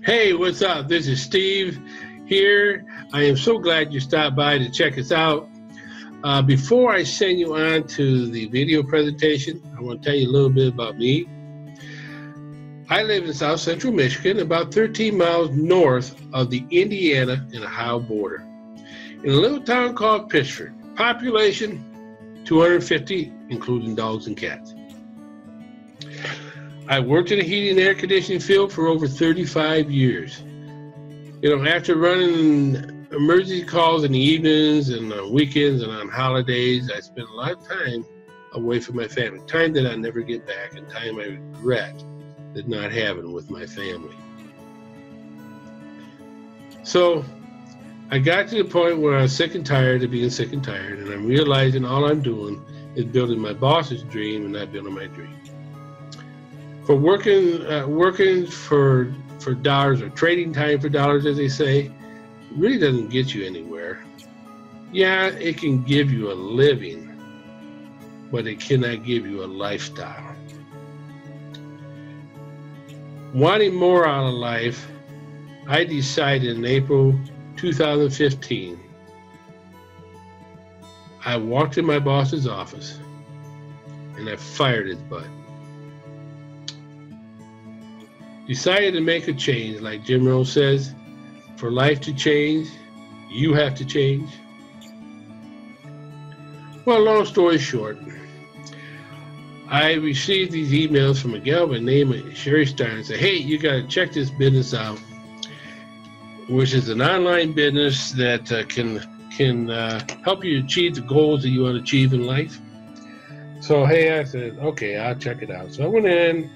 Hey, what's up? This is Steve here. I am so glad you stopped by to check us out. Before I send you on to the video presentation, I want to tell you a little bit about me. I live in South Central Michigan, about 13 miles north of the Indiana and Ohio border, in a little town called Pittsford. Population 250, including dogs and cats. I worked in the heating and air conditioning field for over 35 years. You know, after running emergency calls in the evenings and on weekends and on holidays, I spent a lot of time away from my family, time that I never get back and time I regret that not having with my family. So I got to the point where I was sick and tired of being sick and tired, and I'm realizing all I'm doing is building my boss's dream and not building my dream. For working for dollars, or trading time for dollars, as they say, really doesn't get you anywhere. Yeah, it can give you a living, but it cannot give you a lifestyle. Wanting more out of life, I decided in April 2015, I walked in my boss's office and I fired his butt. Decided to make a change, like Jim Rohn says, for life to change, you have to change. Well, long story short, I received these emails from a gal by the name of Sherry Stein and said, hey, you got to check this business out, which is an online business that can help you achieve the goals that you want to achieve in life. So, hey, I said, okay, I'll check it out. So I went in.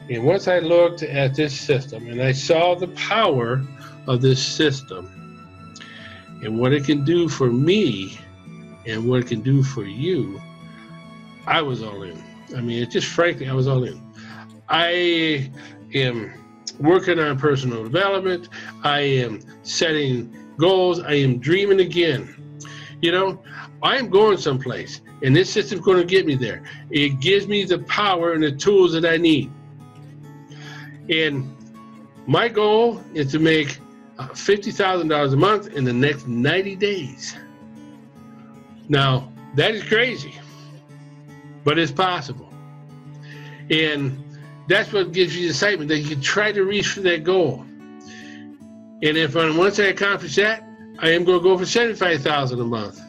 And once I looked at this system and I saw the power of this system and what it can do for me and what it can do for you, I was all in. I mean, it's just frankly, I was all in. I am working on personal development. I am setting goals. I am dreaming again. You know, I am going someplace and this system's going to get me there. It gives me the power and the tools that I need. And my goal is to make $50,000 a month in the next 90 days. Now, that is crazy, but it's possible. And that's what gives you the excitement, that you can try to reach for that goal. And if once I accomplish that, I am going to go for $75,000 a month.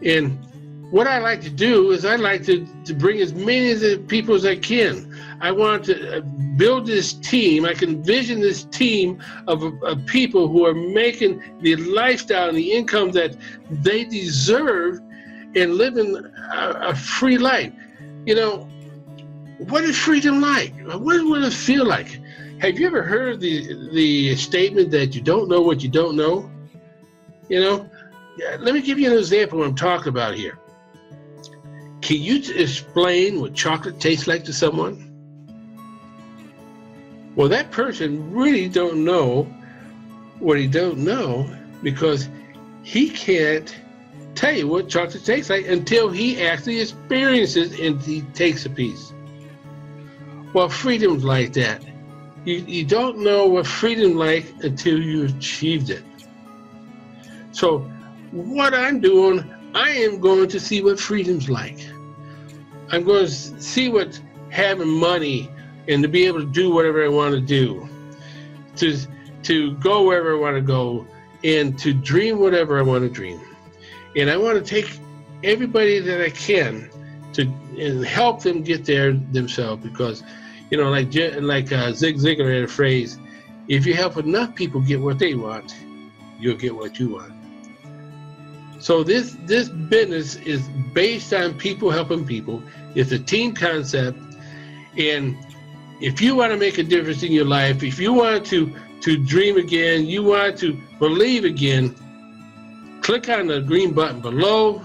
And what I like to do is I like to bring as many of the people as I can. I want to build this team. I can envision this team of people who are making the lifestyle and the income that they deserve and living a free life. You know, what is freedom like? What does it feel like? Have you ever heard the statement that you don't know what you don't know? You know, let me give you an example of what I'm talking about here. Can you explain what chocolate tastes like to someone? Well, that person really don't know what he don't know because he can't tell you what chocolate tastes like until he actually experiences and he takes a piece. Well, freedom's like that. You don't know what freedom's like until you achieved it. So what I'm doing, I am going to see what freedom's like. I'm going to see what having money and to be able to do whatever I want to do, to go wherever I want to go, and to dream whatever I want to dream. And I want to take everybody that I can and help them get there themselves, because, you know, like Zig Ziglar had a phrase, if you help enough people get what they want, you'll get what you want. So this business is based on people helping people. It's a team concept, and if you want to make a difference in your life, if you want to dream again, you want to believe again, click on the green button below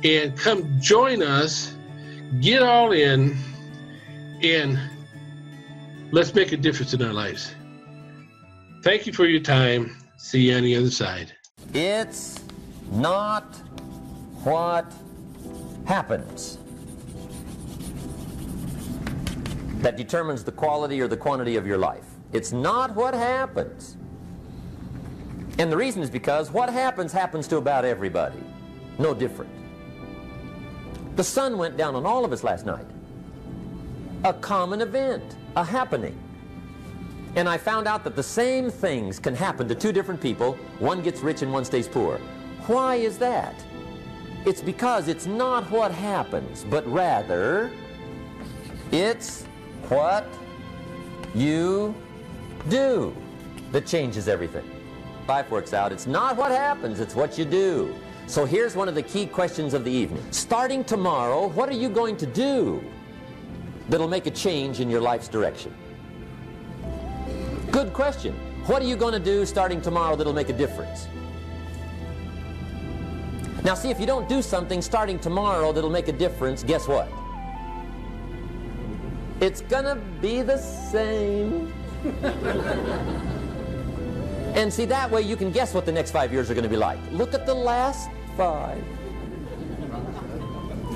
and come join us, get all in, and let's make a difference in our lives. Thank you for your time. See you on the other side. It's not what happens that determines the quality or the quantity of your life. It's not what happens. And the reason is because what happens happens to about everybody. No different. The sun went down on all of us last night. A common event, a happening. And I found out that the same things can happen to two different people. One gets rich and one stays poor. Why is that? It's because it's not what happens, but rather it's what you do that changes everything. Life works out. It's not what happens, it's what you do. So here's one of the key questions of the evening. Starting tomorrow, what are you going to do that'll make a change in your life's direction? Good question. What are you going to do starting tomorrow that'll make a difference? Now see, if you don't do something starting tomorrow that'll make a difference, guess what? It's gonna be the same. And see, that way you can guess what the next 5 years are going to be like. Look at the last 5.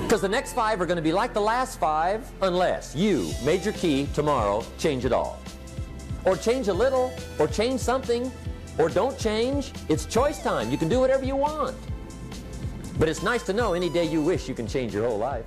Because the next 5 are going to be like the last 5 unless you, major key, tomorrow, change it all. Or change a little, or change something, or don't change. It's choice time. You can do whatever you want. But it's nice to know any day you wish you can change your whole life.